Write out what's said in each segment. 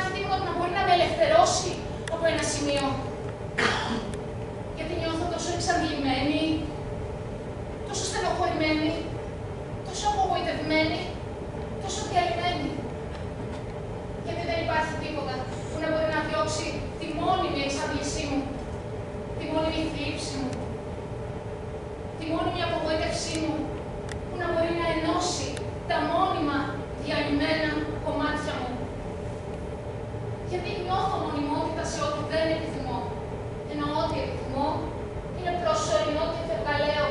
υπάρχει τίποτα που να μπορεί να με ελευθερώσει από ένα σημείο. Γιατί νιώθω τόσο εξαντλημένη, τόσο στενοχωρημένη, τόσο απογοητευμένη, τόσο διαλυμένη. Γιατί δεν υπάρχει τίποτα που να μπορεί να διώξει τη μόνιμη εξάντλησή μου, τη μόνιμη θλίψη μου, τη μόνιμη απογοήτευσή μου, που να μπορεί να ενώσει τα μόνιμα διαλυμένα κομμάτια μου. Γιατί νιώθω μονιμότητα σε ό,τι δεν επιθυμώ, ενώ ό,τι επιθυμώ είναι προσωρινό και φευγαλαίο.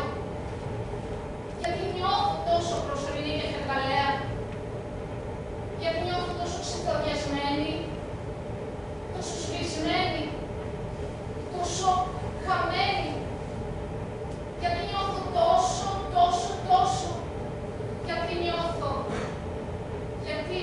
Γιατί νιώθω τόσο προσωρινή και φευγαλαία, γιατί νιώθω τόσο ξεστοδιασμένη, τόσο σβησμένη, τόσο χαμένη, γιατί νιώθω τόσο, γιατί νιώθω, γιατί.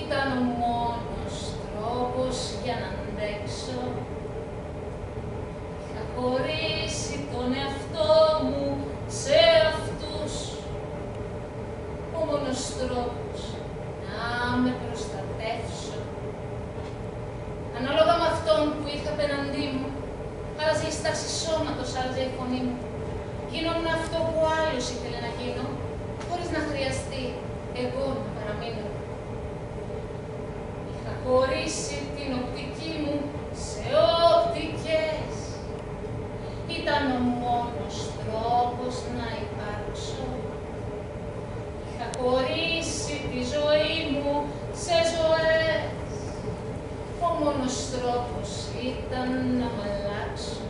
Ήταν ο μόνος τρόπος για να αντέξω. Είχα χωρίσει τον εαυτό μου σε αυτούς. Ο μόνος τρόπος να με προστατεύσω. Ανάλογα με αυτόν που είχα απέναντί μου, άλλαζε η στάση σώματος, άλλαζε η φωνή μου. Γίνομαι αυτό που άλλος ήθελε να γίνω, χωρίς να χρειαστεί εγώ να παραμείνω. Είχα χωρίσει την οπτική μου σε οπτικές. Ήταν ο μόνος τρόπος να υπάρξω. Είχα χωρίσει τη ζωή μου σε ζωές. Ο μόνος τρόπος ήταν να μ' αλλάξω.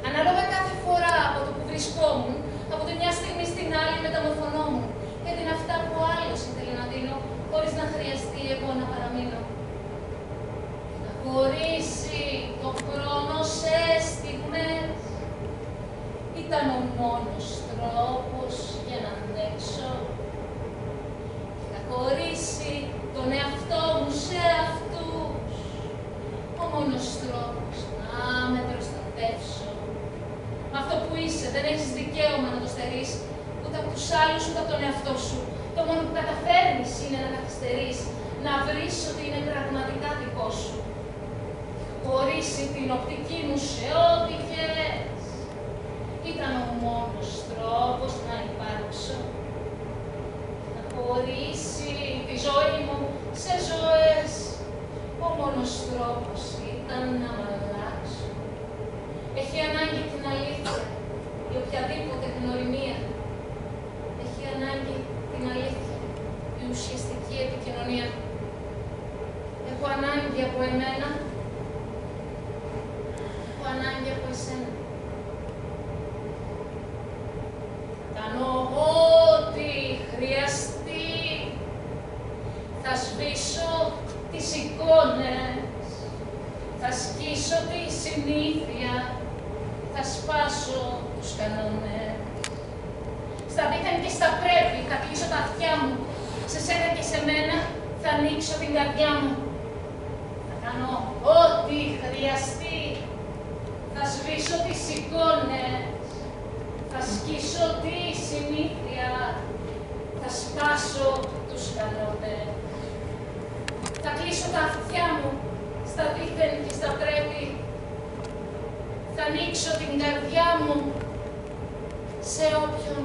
Ανάλογα κάθε φορά από το που βρισκόμουν, από τη μια στιγμή στην άλλη μεταμορφωνόμουν. Έδινα αυτά που άλλος ήθελε να δίνω, χωρίς να χρειαστεί εγώ να παραμείνω. Είχα χωρίσει το χρόνο σε στιγμές. Ήταν ο μόνος τρόπος για να αντέξω. Είχα χωρίσει τον εαυτό μου σε αυτούς. Ο μόνος τρόπος να με προστατεύσω. Με αυτό που είσαι δεν έχεις δικαίωμα να το στερείς, ούτε από τους άλλους ούτε από τον εαυτό σου. Το μόνο που καταφέρνεις είναι να καθυστερείς, να βρεις ότι είναι πραγματικά δικό σου. Χωρίσει την οπτική μου σε ό,τι θες. Ήταν ο μόνος τρόπος να υπάρξω. Να χωρίσει τη ζωή μου σε ζωές. Ο μόνος τρόπος ήταν να μ' αλλάξω. Έχει ανάγκη την αλήθεια ή οποιαδήποτε γνωριμία. Έχει ανάγκη την αλήθεια, η ουσιαστική επικοινωνία. Έχω ανάγκη από εμένα. Έχω ανάγκη από εσένα. Κάνω ό,τι χρειαστεί. Θα σβήσω τις εικόνες. Θα σκίσω τη συνήθεια. Θα σπάσω τους κανόνες. Στα δίθεν και στα πρέπει θα κλείσω τα αυτιά μου. Σε σένα και σε μένα θα ανοίξω την καρδιά μου. Θα κάνω ό,τι χρειαστεί. ασκήσω τη συνήθεια, θα σπάσω τους χανότερους. Θα κλείσω τα αυτιά μου στα δίθεν και στα πρέπει. Θα ανοίξω την καρδιά μου σε όποιον